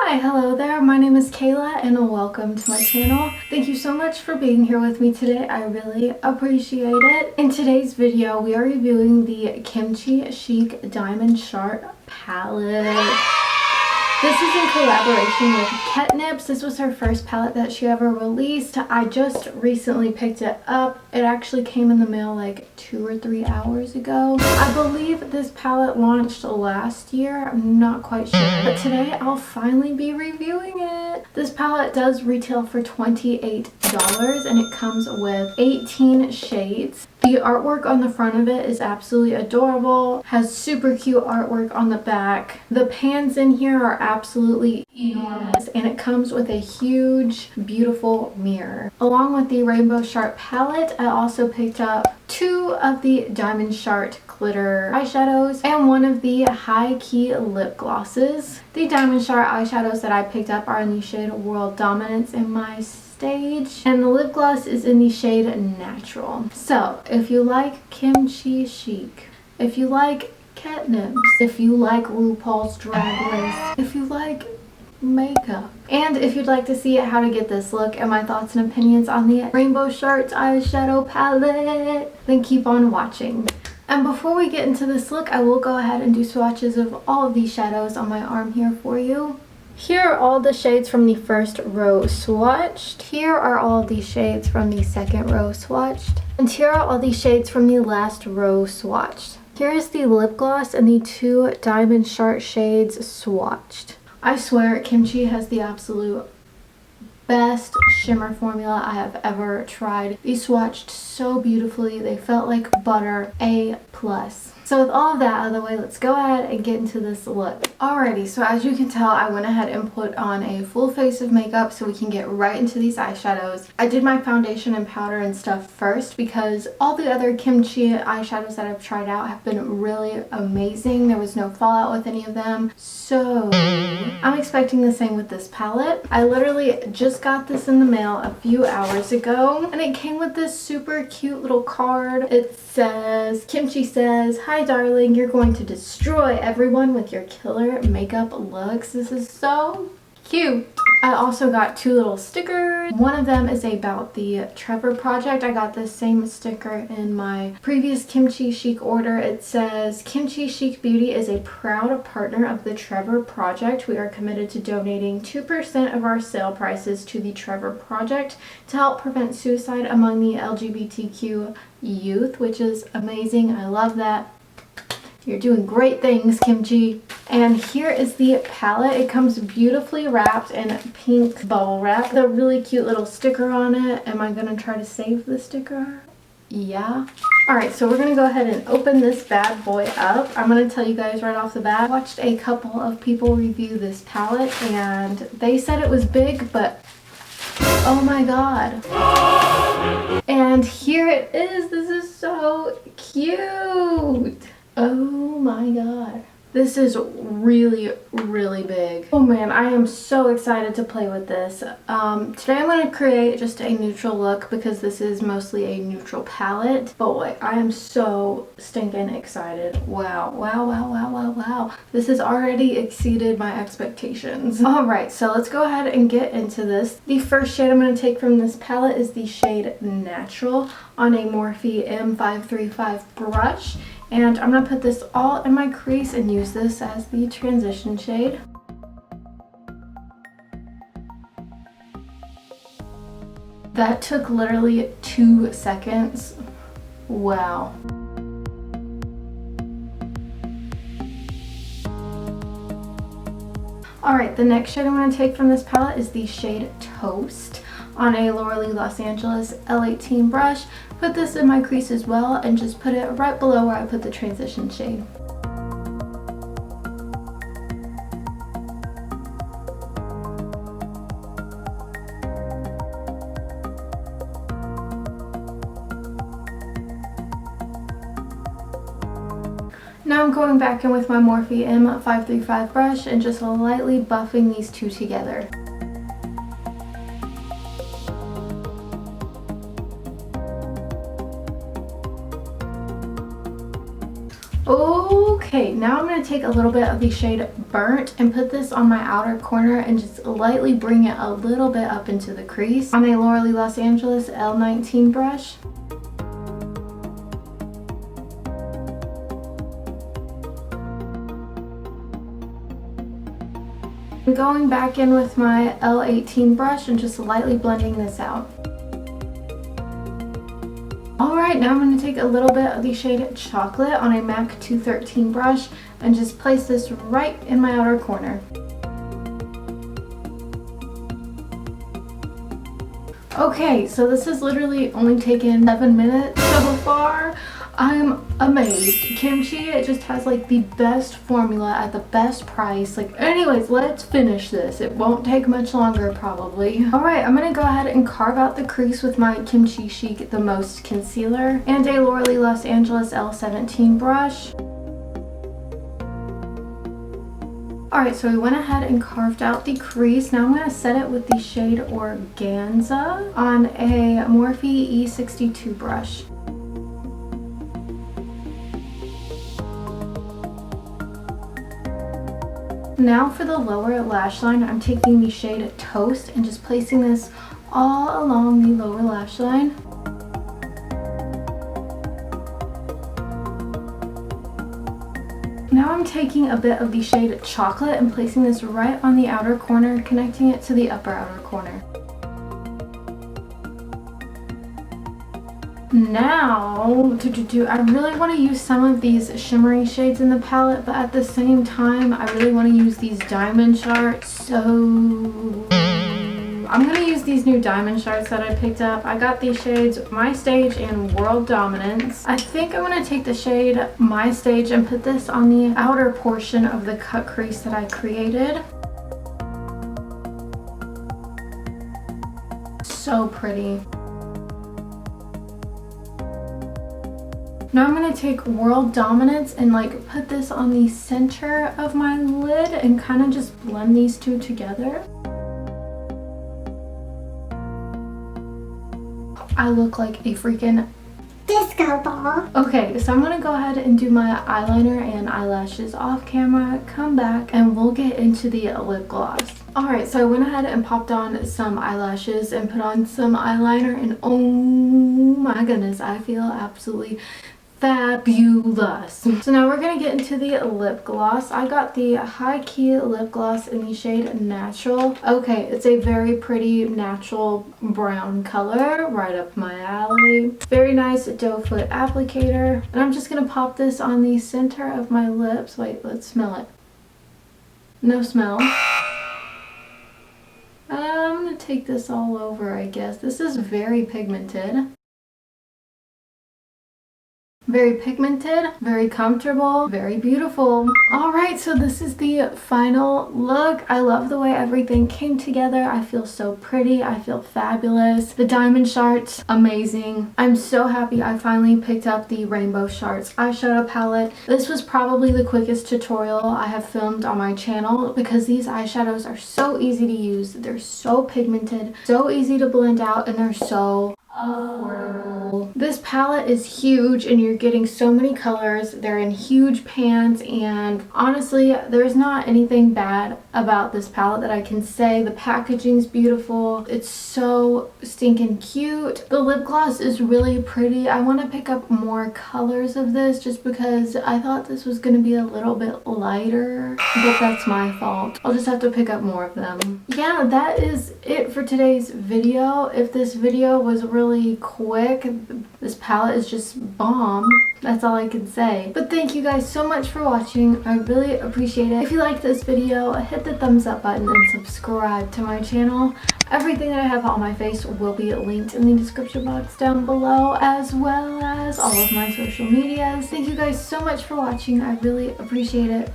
Hi, hello there. My name is Kayla and welcome to my channel. Thank you so much for being here with me today. I really appreciate it. In today's video, we are reviewing the KIMCHI Chic Diamond Shart palette. This is in collaboration with Ketnips. This was her first palette that she ever released. I just recently picked it up. It actually came in the mail like 2 or 3 hours ago. I believe this palette launched last year. I'm not quite sure. But today I'll finally be reviewing it. This palette does retail for $28 and it comes with 18 shades. The artwork on the front of it is absolutely adorable. Has super cute artwork on the back. The pans in here are absolutely enormous and it comes with a huge, beautiful mirror. Along with the Rainbow Shart palette, I also picked up 2 of the Diamond Shart glitter eyeshadows and 1 of the high key lip glosses. The Diamond Shart eyeshadows that I picked up are in the shade World Dominance in my stage, and the lip gloss is in the shade Natural. So if you like KIMCHI Chic, if you like Ketnips, if you like RuPaul's Drag Race, if you like makeup, and if you'd like to see how to get this look and my thoughts and opinions on the Rainbow Sharts eyeshadow palette, then keep on watching. And before we get into this look, I will go ahead and do swatches of all of these shadows on my arm here for you. Here are all the shades from the first row swatched. Here are all the shades from the second row swatched. And here are all the shades from the last row swatched. Here is the lip gloss and the 2 Diamond Shart shades swatched. I swear KIMCHI has the absolute best shimmer formula I have ever tried. These swatched so beautifully. They felt like butter. A+. So with all of that out of the way, let's go ahead and get into this look. Alrighty, so as you can tell, I went ahead and put on a full face of makeup so we can get right into these eyeshadows. I did my foundation and powder and stuff first because all the other KIMCHI eyeshadows that I've tried out have been really amazing. There was no fallout with any of them. So I'm expecting the same with this palette. I literally just got this in the mail a few hours ago and it came with this super cute little card. It says, KIMCHI says, "Hi darling, you're going to destroy everyone with your killer makeup looks." This is so cute. I also got 2 little stickers. One of them is about the Trevor project. I got this same sticker in my previous KIMCHI Chic order. It says, "KIMCHI Chic Beauty is a proud partner of the Trevor project. We are committed to donating 2% of our sale prices to the Trevor project to help prevent suicide among the LGBTQ youth," which is amazing. I love that. You're doing great things, KIMCHI. And here is the palette. It comes beautifully wrapped in pink bubble wrap. The really cute little sticker on it. Am I gonna try to save the sticker? Yeah. Alright, so we're gonna go ahead and open this bad boy up. I'm gonna tell you guys right off the bat, I watched a couple of people review this palette and they said it was big, but oh my god. And here it is. This is so cute. Oh my god. This is really, really big. Oh man, I am so excited to play with this. Today I'm going to create just a neutral look because this is mostly a neutral palette. Boy, I am so stinking excited. Wow, wow, wow, wow, wow, wow. This has already exceeded my expectations. Alright, so let's go ahead and get into this. The first shade I'm going to take from this palette is the shade Natural on a Morphe M535 brush. And I'm going to put this all in my crease and use this as the transition shade. That took literally 2 seconds. Wow. Alright, the next shade I'm going to take from this palette is the shade Toast on a Laura Lee Los Angeles L18 brush. Put this in my crease as well and just put it right below where I put the transition shade. Now I'm going back in with my Morphe M535 brush and just lightly buffing these 2 together. Okay. Okay, now I'm going to take a little bit of the shade Burnt and put this on my outer corner and just lightly bring it a little bit up into the crease on a Laura Los Angeles L19 brush. I'm going back in with my L18 brush and just lightly blending this out. Alright, now I'm going to take a little bit of the shade Chocolate on a MAC 213 brush and just place this right in my outer corner. Okay, so this has literally only taken 7 minutes so far. I'm amazed. Kimchi, it just has like the best formula at the best price. Like, anyways, let's finish this. It won't take much longer probably. Alright, I'm gonna go ahead and carve out the crease with my Kimchi Chic The Most Concealer and a Laura Los Angeles L17 brush. Alright, so we went ahead and carved out the crease. Now I'm going to set it with the shade Organza on a Morphe E62 brush. Now for the lower lash line, I'm taking the shade Toast and just placing this all along the lower lash line. Now I'm taking a bit of the shade Chocolate and placing this right on the outer corner, connecting it to the upper outer corner. Now, I really want to use some of these shimmery shades in the palette, but at the same time, I really want to use these diamond Sharts, so I'm going to use these new diamond Sharts that I picked up. I got these shades My Stage and World Dominance. I think I'm going to take the shade My Stage and put this on the outer portion of the cut crease that I created. So pretty. Now I'm going to take World Dominance and like put this on the center of my lid and kind of just blend these two together. I look like a freaking disco ball. Okay, so I'm going to go ahead and do my eyeliner and eyelashes off camera, come back, and we'll get into the lip gloss. Alright, so I went ahead and popped on some eyelashes and put on some eyeliner, and oh my goodness, I feel absolutely fabulous. So now we're going to get into the lip gloss. I got the High Key lip gloss in the shade Natural. Okay, it's a very pretty natural brown color, right up my alley. Very nice doe foot applicator. And I'm just going to pop this on the center of my lips. Wait, let's smell it. No smell. I'm going to take this all over, I guess. This is very pigmented. Very pigmented, very comfortable, very beautiful. Alright, so this is the final look. I love the way everything came together. I feel so pretty. I feel fabulous. The diamond Sharts, amazing. I'm so happy I finally picked up the Rainbow Sharts eyeshadow palette. This was probably the quickest tutorial I have filmed on my channel because these eyeshadows are so easy to use. They're so pigmented, so easy to blend out, and they're so affordable. This palette is huge and you're getting so many colors. They're in huge pans, and honestly there's not anything bad about this palette that I can say. The packaging's beautiful. It's so stinking cute. The lip gloss is really pretty. I want to pick up more colors of this just because I thought this was going to be a little bit lighter, but that's my fault. I'll just have to pick up more of them. Yeah, that is it for today's video. If this video was really quick, this palette is just bomb. That's all I can say. But thank you guys so much for watching. I really appreciate it. If you liked this video, hit the thumbs up button and subscribe to my channel. Everything that I have on my face will be linked in the description box down below, as well as all of my social medias. Thank you guys so much for watching. I really appreciate it.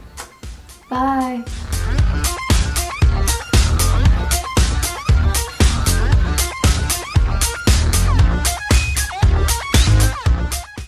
Bye.